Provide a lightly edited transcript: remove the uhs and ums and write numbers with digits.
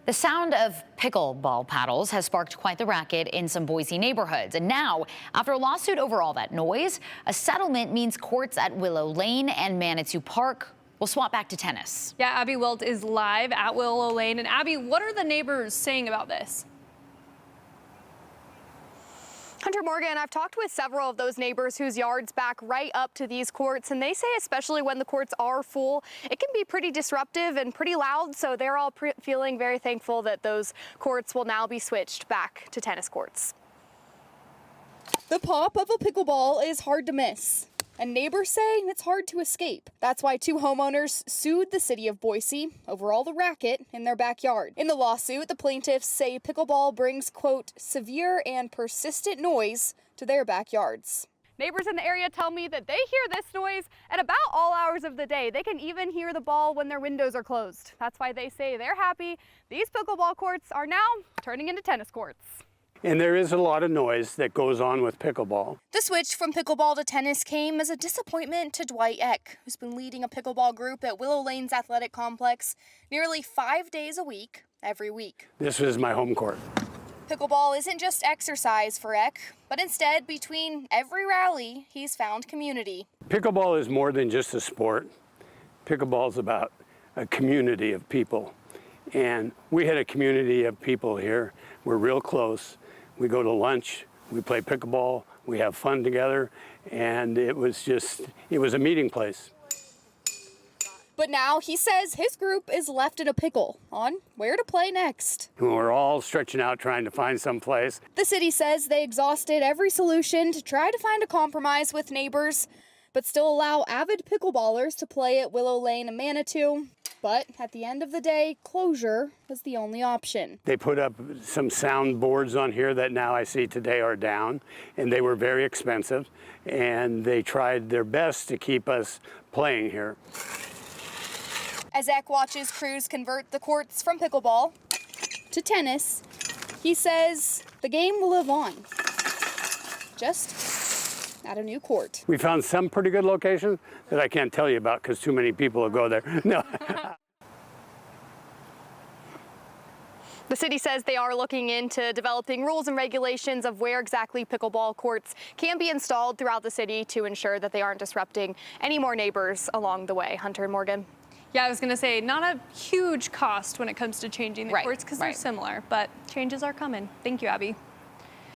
The sound of pickleball paddles has sparked quite the racket in some Boise neighborhoods. And now, after a lawsuit over all that noise, a settlement means courts at Willow Lane and Manitou Park will swap back to tennis. Yeah, Abby Wilt is live at Willow Lane. And Abby, what are the neighbors saying about this? Hunter Morgan, I've talked with several of those neighbors whose yards back right up to these courts, and they say especially when the courts are full, it can be pretty disruptive and pretty loud, so they're all feeling very thankful that those courts will now be switched back to tennis courts. The pop of a pickleball is hard to miss, and neighbors say it's hard to escape. That's why two homeowners sued the city of Boise over all the racket in their backyard. In the lawsuit, the plaintiffs say pickleball brings, quote, severe and persistent noise to their backyards. Neighbors in the area tell me that they hear this noise at about all hours of the day. They can even hear the ball when their windows are closed. That's why they say they're happy these pickleball courts are now turning into tennis courts. And there is a lot of noise that goes on with pickleball. The switch from pickleball to tennis came as a disappointment to Dwight Eck, who's been leading a pickleball group at Willow Lane's athletic complex nearly 5 days a week, every week. This is my home court. Pickleball isn't just exercise for Eck, but instead, between every rally, he's found community. Pickleball is more than just a sport. Pickleball is about a community of people. And we had a community of people here. We're real close. We go to lunch, we play pickleball, we have fun together, and it was a meeting place. But now he says his group is left in a pickle on where to play next. And we're all stretching out trying to find some place. The city says they exhausted every solution to try to find a compromise with neighbors, but still allow avid pickleballers to play at Willow Lane and Manitou. But at the end of the day, closure was the only option. They put up some sound boards on here that now I see today are down, and they were very expensive, and they tried their best to keep us playing here. As Eck watches crews convert the courts from pickleball to tennis, he says the game will live on, just at a new court. We found some pretty good locations that I can't tell you about because too many people will go there. No. The city says they are looking into developing rules and regulations of where exactly pickleball courts can be installed throughout the city to ensure that they aren't disrupting any more neighbors along the way. Hunter and Morgan. Yeah, I was going to say, not a huge cost when it comes to changing the courts because they're similar, but changes are coming. Thank you, Abby.